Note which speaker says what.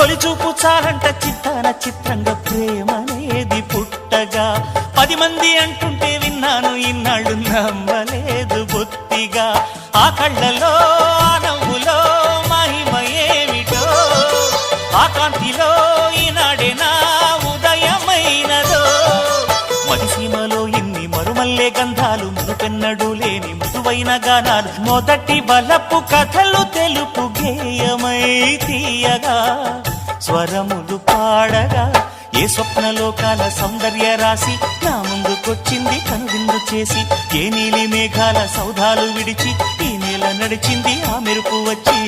Speaker 1: తొలి చూపు చాలంట చిత్తాన చిత్రంగా ప్రేమనేది పుట్టగా 10 మంది అంటుంటే విన్నాను ఇన్నాళ్ళు నమ్మలేదు బొత్తిగా ఆ కళ్ళలో ఆ నవ్వులో మహిమ ఏమిటో ఆ కాంతిలో ఈనాడే నా ఉదయమైనదో మదిసీమలో ఇన్ని మరుమల్లే గంధాలు మునుపెన్నడు లేని మృదువైన గానాలు మొదటి బలపు కథలు తెలుపు గేయమై తీయగా స్వరములు పాడగా ఏ స్వప్నలోకాల సౌందర్య రాసి నా ముందుకొచ్చింది కనువిందు చేసి ఏ నీలి మేఘాల సౌధాలు విడిచి ఈ నేల నడిచింది ఆ మెరుపు వచ్చి